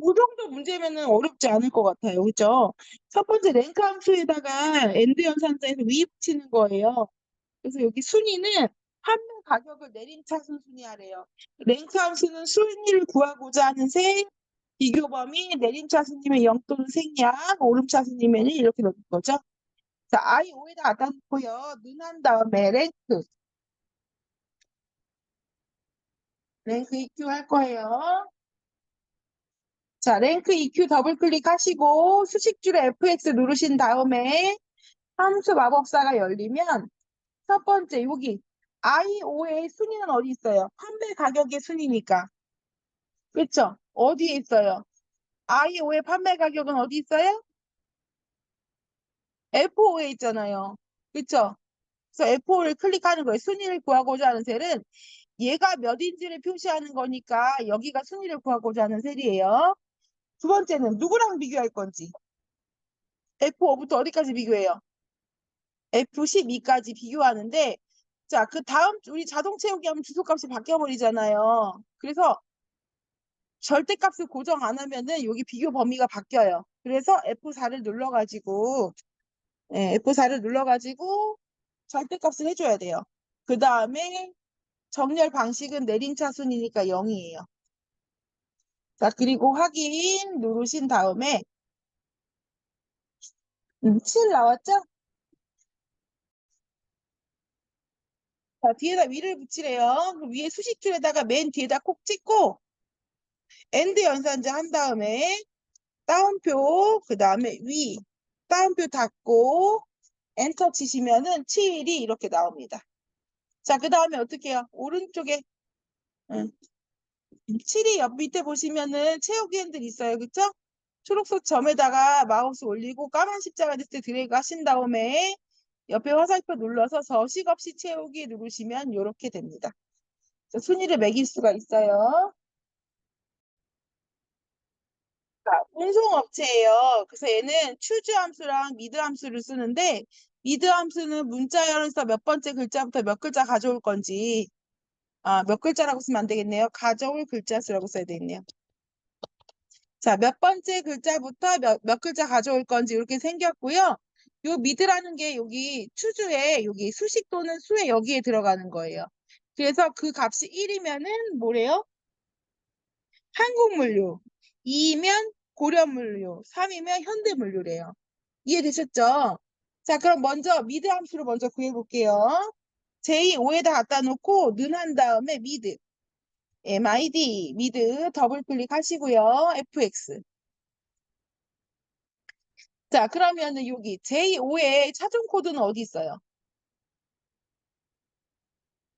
이 정도 문제면은 어렵지 않을 것 같아요. 그죠? 첫 번째 랭크 함수에다가 엔드 연산자에서 위입 치는 거예요. 그래서 여기 순위는 판매 가격을 내림차순 순위하래요. 랭크 함수는 순위를 구하고자 하는 셈, 비교 범위, 내림차순이면 0 또는 생략, 오름차순이면 이렇게 넣는 거죠. 자, I5에다 갖다 놓고요. 눈한 다음에 랭크 EQ 할 거예요. 자, 랭크 EQ 더블 클릭하시고 수식줄에 FX 누르신 다음에 함수 마법사가 열리면 첫 번째 여기 I5의 순위는 어디 있어요? 판매 가격의 순위니까. 그렇죠? 어디에 있어요? I5의 판매 가격은 어디 있어요? F5에 있잖아요. 그렇죠? 그래서 F5를 클릭하는 거예요. 순위를 구하고자 하는 셀은 얘가 몇인지를 표시하는 거니까 여기가 순위를 구하고자 하는 셀이에요. 두 번째는 누구랑 비교할 건지. F5부터 어디까지 비교해요? F12까지 비교하는데 자, 그 다음 우리 자동 채우기 하면 주소값이 바뀌어 버리잖아요. 그래서 절대값을 고정 안 하면은 여기 비교 범위가 바뀌어요. 그래서 F4를 눌러가지고 F4를 눌러가지고 절대값을 해줘야 돼요. 그 다음에 정렬 방식은 내림차순이니까 0이에요. 자, 그리고 확인 누르신 다음에 7 나왔죠? 자, 뒤에다 위를 붙이래요. 그 위에 수식줄에다가 맨 뒤에다 콕 찍고 엔드 연산자 한 다음에 따옴표 그 다음에 위 따옴표 닫고 엔터 치시면은 7이 이렇게 나옵니다. 자, 그 다음에 어떻게 해요? 오른쪽에 7이 옆 밑에 보시면은 채우기 핸들 있어요. 그쵸? 초록색 점에다가 마우스 올리고 까만 십자가 됐을 때 드래그 하신 다음에 옆에 화살표 눌러서 서식 없이 채우기 누르시면 이렇게 됩니다. 순위를 매길 수가 있어요. 자, 운송업체예요. 그래서 얘는 추즈 함수랑 미드 함수를 쓰는데 미드 함수는 문자열에서 몇 번째 글자부터 몇 글자 가져올 건지 몇 글자라고 쓰면 안 되겠네요. 가져올 글자 수라고 써야 되겠네요. 자, 몇 번째 글자부터 몇 글자 가져올 건지 이렇게 생겼고요. 요 미드라는 게 여기 추주에 여기 수식 또는 수에 여기에 들어가는 거예요. 그래서 그 값이 1이면은 뭐래요? 한국물류. 2면 고려물류. 3이면 현대물류래요. 이해되셨죠? 자, 그럼 먼저 미드 함수를 먼저 구해볼게요. J5에다 갖다 놓고 는 한 다음에 미드. MID, 미드 더블 클릭하시고요. FX. 자, 그러면은 여기 J5의 차종 코드는 어디 있어요?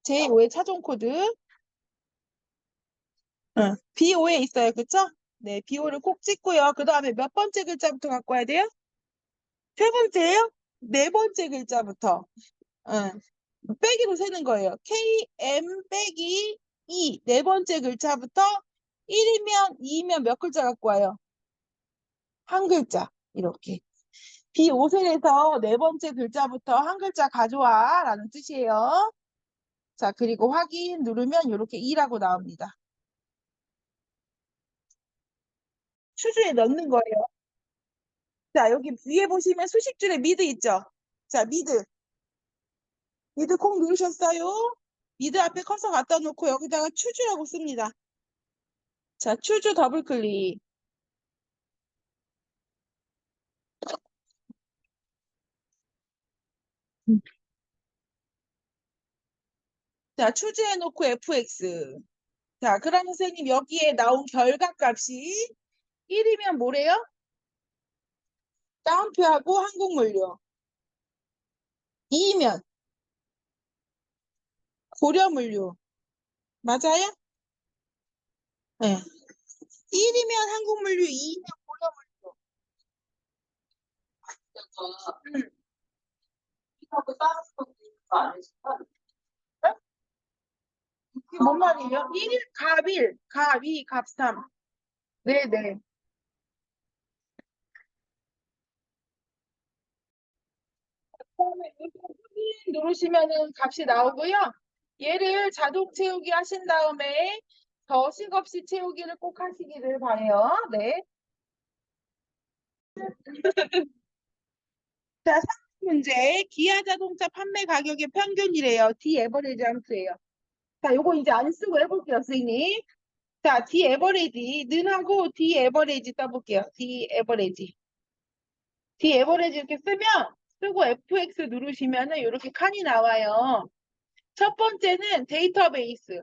J5의 차종 코드 B5에 있어요. 그쵸? 네, B5를 꼭 찍고요. 그 다음에 몇 번째 글자부터 갖고 와야 돼요? 세 번째예요? 네 번째 글자부터 응. 빼기로 세는 거예요. KM 빼기 2. 네 번째 글자부터 1이면 2이면 몇 글자 갖고 와요? 한 글자. 이렇게. B5셀에서 네 번째 글자부터 한 글자 가져와 라는 뜻이에요. 자, 그리고 확인 누르면 이렇게 2라고 나옵니다. 추주에 넣는 거예요. 자, 여기 위에 보시면 수식줄에 미드 있죠? 자, 미드. 미드 콩 누르셨어요? 미드 앞에 커서 갖다 놓고 여기다가 추주라고 씁니다. 자, 추주 더블 클릭. 자, 추주해놓고 fx. 자, 그럼 선생님 여기에 나온 결과값이 1이면 뭐래요? 따옴표하고 한국물류. 2면 고려물류. 맞아요? 네. 1이면 한국물류, 2면 고려물류. 음. 이거 따로 안 했어. 이게 뭔 말이에요? 1일 갑 1, 갑 2, 갑 3. 네네. 처음에 누르시면은 값이 나오고요. 얘를 자동 채우기 하신 다음에 서식 없이 채우기를 꼭 하시기를 바래요. 네. 자, 3문제. 기아 자동차 판매 가격의 평균이래요. D 에버리지 함수예요. 자, 요거 이제 안 쓰고 해볼게요, 선생님. 자, D 에버리지 는하고 D 에버리지 써볼게요. D 에버리지. D 에버리지 이렇게 쓰고 FX 누르시면은 이렇게 칸이 나와요. 첫 번째는 데이터베이스.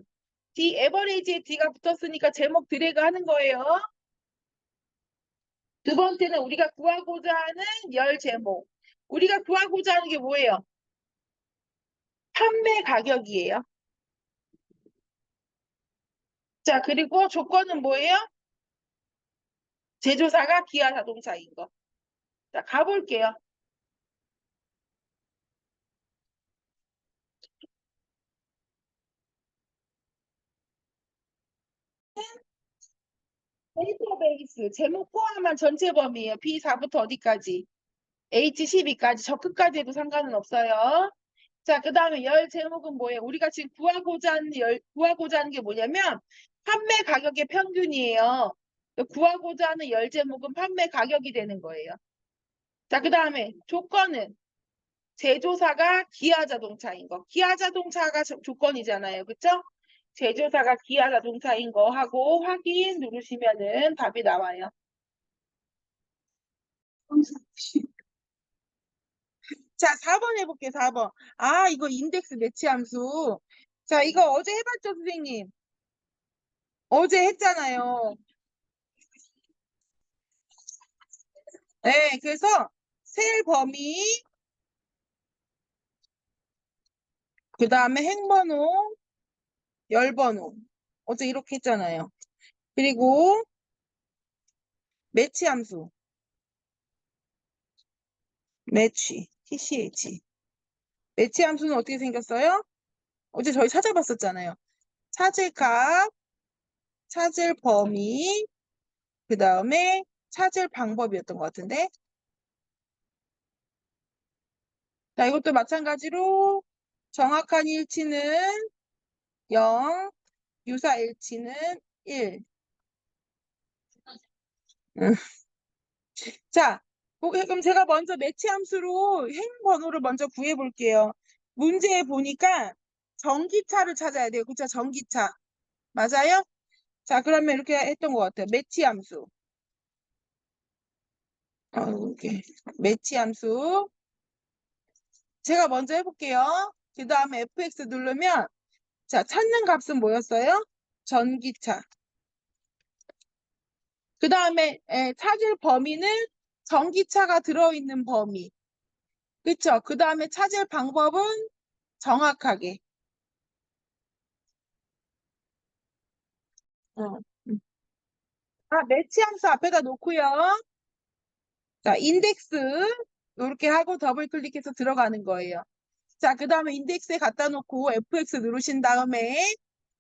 D 에버리지에 D가 붙었으니까 제목 드래그 하는 거예요. 두 번째는 우리가 구하고자 하는 열 제목. 우리가 구하고자 하는 게 뭐예요? 판매 가격이에요. 자, 그리고 조건은 뭐예요? 제조사가 기아 자동차인 거. 자, 가볼게요. 데이터베이스 제목 포함한 전체 범위예요. B4부터 어디까지? H12까지 적끝까지 해도 상관은 없어요. 자, 그 다음에 열 제목은 뭐예요? 우리가 지금 구하고자 하는 게 뭐냐면 판매 가격의 평균이에요. 구하고자 하는 열 제목은 판매 가격이 되는 거예요. 자, 그 다음에 조건은 제조사가 기아 자동차인 거. 기아 자동차가 조건이잖아요. 그쵸? 제조사가 기아 자동차인 거 하고 확인 누르시면은 답이 나와요. 자, 4번 해볼게요, 4번. 아, 이거 인덱스 매치 함수. 자, 이거 어제 해봤죠, 선생님? 어제 했잖아요. 네, 그래서 셀 범위, 그 다음에 행번호, 열번호. 어제 이렇게 했잖아요. 그리고 매치 함수. 매치, TCH. 매치 함수는 어떻게 생겼어요? 어제 저희 찾아봤었잖아요. 찾을 값, 찾을 범위, 그 다음에 찾을 방법이었던 것 같은데. 자, 이것도 마찬가지로 정확한 일치는 0, 유사 일치는 1. 음. 자, 그럼 제가 먼저 매치 함수로 행 번호를 먼저 구해 볼게요. 문제에 보니까 전기차를 찾아야 돼요. 그쵸? 전기차. 맞아요? 자, 그러면 이렇게 했던 것 같아요. 매치 함수. 이렇게. 매치 함수. 제가 먼저 해볼게요. 그 다음에 FX 누르면, 자, 찾는 값은 뭐였어요? 전기차. 그 다음에 찾을 범위는 전기차가 들어있는 범위. 그쵸? 그 다음에 찾을 방법은 정확하게. 어. 아, 매치 함수 앞에다 놓고요. 자, 인덱스 이렇게 하고 더블 클릭해서 들어가는 거예요. 자, 그 다음에 인덱스에 갖다 놓고 FX 누르신 다음에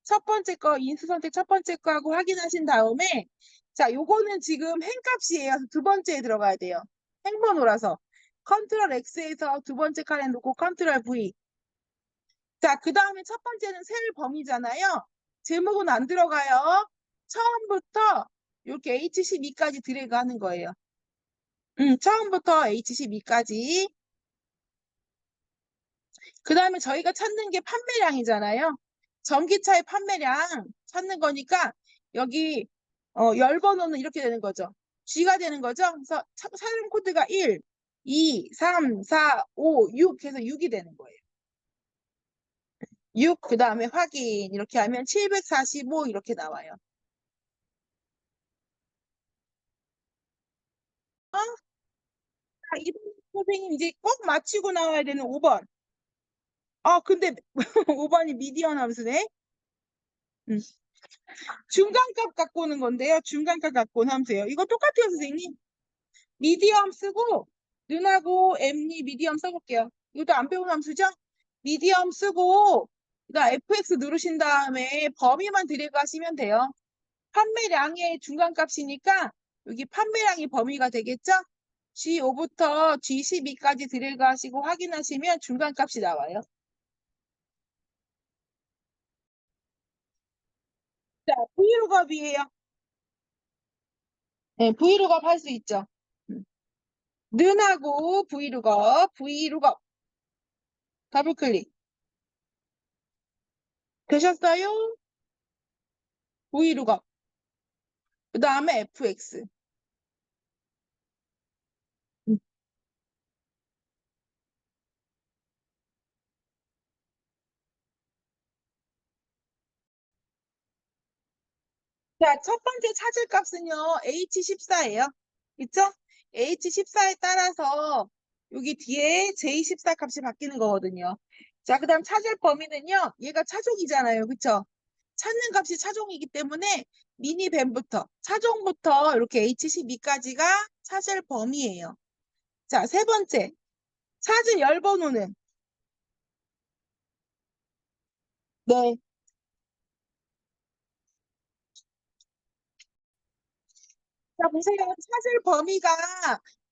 첫 번째 거, 인수 선택 첫 번째 거 하고 확인하신 다음에 자, 요거는 지금 행값이에요. 두 번째에 들어가야 돼요. 행번호라서. 컨트롤 X에서 두 번째 칸에 놓고 컨트롤 V. 자, 그 다음에 첫 번째는 셀 범위잖아요. 제목은 안 들어가요. 처음부터 이렇게 H12까지 드래그 하는 거예요. 처음부터 H12까지. 그 다음에 저희가 찾는 게 판매량이잖아요. 전기차의 판매량 찾는 거니까 여기 열 번호는 이렇게 되는 거죠. G가 되는 거죠. 그래서 사용 코드가 1, 2, 3, 4, 5, 6 해서 6이 되는 거예요. 6, 그 다음에 확인 이렇게 하면 745 이렇게 나와요. 어? 자, 이번 선생님 이제 꼭 맞히고 나와야 되는 5번. 아, 근데 5번이 미디언 함수네. 음. 중간값 갖고 오는 건데요. 중간값 갖고 오는 함수예요. 이거 똑같아요, 선생님. 미디엄 쓰고 눈하고 엠니 미디엄 써볼게요. 이것도 안 배운 함수죠? 미디엄 쓰고 그다음 FX 누르신 다음에 범위만 드래그 하시면 돼요. 판매량의 중간값이니까 여기 판매량이 범위가 되겠죠? G5부터 G12까지 드래그 하시고 확인하시면 중간값이 나와요. 자, 브이로그업이에요. 네, 브이로그업 할 수 있죠. 음. 는하고 브이로그업 더블 클릭. 되셨어요? 브이로그업. 그 다음에 fx. 음. 자, 첫 번째 찾을 값은요, H14예요. 있죠? H14에 따라서 여기 뒤에 J14 값이 바뀌는 거거든요. 자, 그 다음 찾을 범위는요, 얘가 차종이잖아요. 그쵸? 찾는 값이 차종이기 때문에 미니밴부터, 차종부터 이렇게 H12까지가 찾을 범위예요. 자, 세 번째, 찾은 열번호는, 네. 자, 보세요.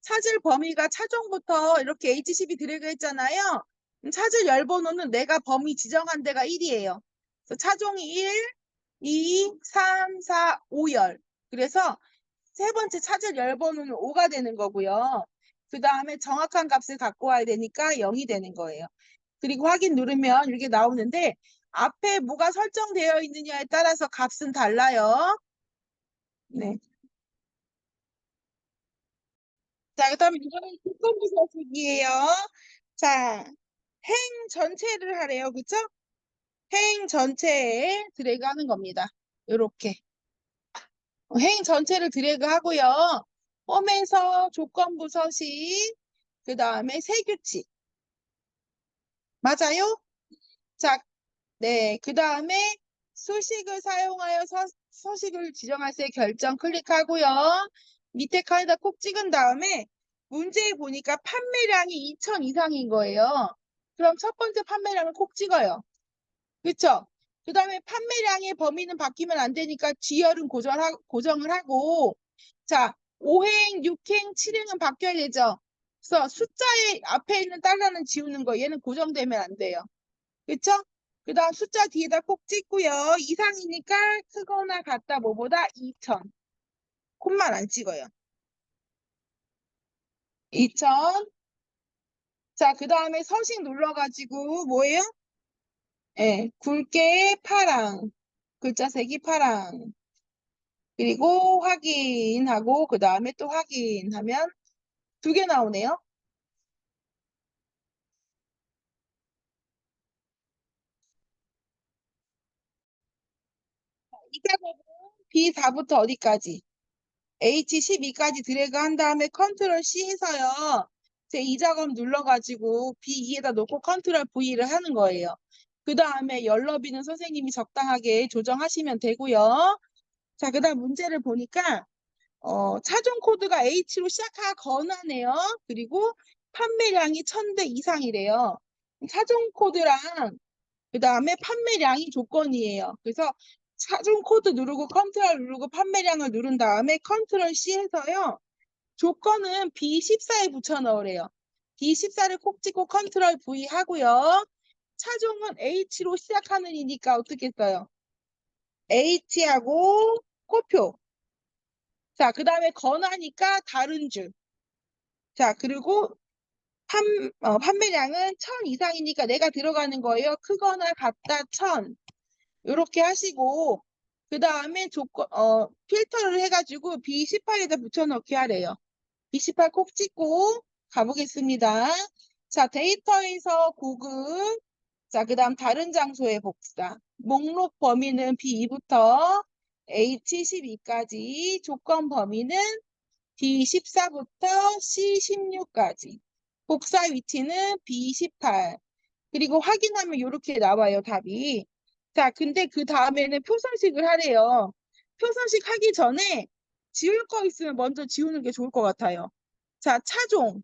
찾을 범위가 차종부터 이렇게 H12 드래그 했잖아요. 찾을 열번호는 내가 범위 지정한 데가 1이에요. 그래서 차종이 1, 2, 3, 4, 5열. 그래서 세 번째 찾을 열번호는 5가 되는 거고요. 그 다음에 정확한 값을 갖고 와야 되니까 0이 되는 거예요. 그리고 확인 누르면 이렇게 나오는데 앞에 뭐가 설정되어 있느냐에 따라서 값은 달라요. 네. 자, 그다음에 이거는 조건부사식이에요. 자, 행 전체를 하래요. 그쵸? 행 전체에 드래그 하는 겁니다. 요렇게. 행 전체를 드래그 하고요. 홈에서 조건부 서식, 그 다음에 세규칙. 맞아요? 자, 네. 그 다음에 수식을 사용하여 서식을 지정할 때 결정 클릭하고요. 밑에 칸에다 콕 찍은 다음에 문제에 보니까 판매량이 2천 이상인 거예요. 그럼 첫 번째 판매량을 콕 찍어요. 그쵸? 그 다음에 판매량의 범위는 바뀌면 안 되니까 G열은 고정을 하고, 자, 5행, 6행, 7행은 바뀌어야 되죠? 그래서 숫자의 앞에 있는 달러는 지우는 거, 얘는 고정되면 안 돼요. 그쵸? 그 다음 숫자 뒤에다 꼭 찍고요. 이상이니까 크거나 같다 뭐보다 2천. 콤만 안 찍어요. 2천. 자, 그 다음에 서식 눌러가지고 뭐예요? 예, 굵게 파랑. 글자 색이 파랑. 그리고 확인하고 그 다음에 또 확인하면 두 개 나오네요. 이 작업은 B4부터 어디까지? H12까지 드래그 한 다음에 컨트롤 C 해서요. 제 이 작업 눌러가지고 B2에다 놓고 컨트롤 V를 하는 거예요. 그 다음에 열너비는 선생님이 적당하게 조정하시면 되고요. 자, 그 다음 문제를 보니까 차종 코드가 H로 시작하거나네요. 그리고 판매량이 1000대 이상이래요. 차종 코드랑 그 다음에 판매량이 조건이에요. 그래서 차종 코드 누르고 컨트롤 누르고 판매량을 누른 다음에 컨트롤 C 해서요. 조건은 B14에 붙여 넣으래요. B14를 콕 찍고 컨트롤 V 하고요. 차종은 H로 시작하는 이니까 어떻게 써요? H하고 코표. 자, 그 다음에 건하니까 다른 줄. 자, 그리고 판매량은 1000 이상이니까 내가 들어가는 거예요. 크거나 같다 1000. 이렇게 하시고 그 다음에 필터를 해가지고 B18에다 붙여넣기 하래요. B18 콕 찍고 가보겠습니다. 자, 데이터에서 구글. 자, 그 다음 다른 장소의 복사. 목록 범위는 B2부터 H12까지. 조건 범위는 B14부터 C16까지. 복사 위치는 B18. 그리고 확인하면 이렇게 나와요, 답이. 자, 근데 그 다음에는 표선식을 하래요. 표선식 하기 전에 지울 거 있으면 먼저 지우는 게 좋을 것 같아요. 자, 차종,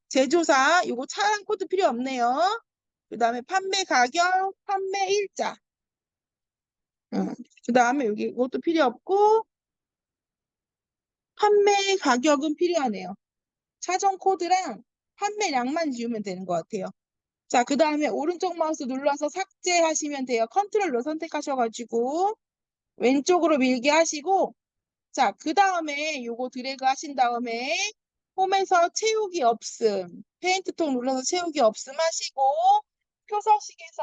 제조사, 요거 차량 코드 필요 없네요. 그 다음에 판매 가격, 판매 일자. 그 다음에 여기 이것도 필요 없고, 판매 가격은 필요하네요. 차종 코드랑 판매량만 지우면 되는 것 같아요. 자, 그 다음에 오른쪽 마우스 눌러서 삭제하시면 돼요. 컨트롤로 선택하셔가지고 왼쪽으로 밀게 하시고, 자, 그 다음에 요거 드래그 하신 다음에 홈에서 채우기 없음, 페인트 통 눌러서 채우기 없음 하시고, 표서식에서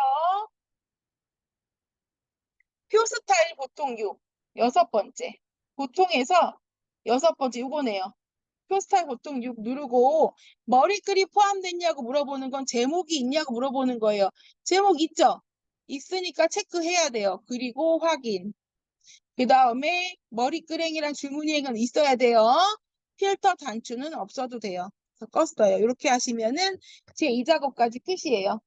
표 스타일 보통 6, 여섯 번째. 보통에서 여섯 번째 요거네요. 표 스타일 보통 6 누르고 머리글이 포함됐냐고 물어보는 건 제목이 있냐고 물어보는 거예요. 제목 있죠? 있으니까 체크해야 돼요. 그리고 확인. 그 다음에 머리끄랭이랑 줄무늬행은 있어야 돼요. 필터 단추는 없어도 돼요. 그래서 껐어요. 이렇게 하시면은 제 2작업까지 끝이에요.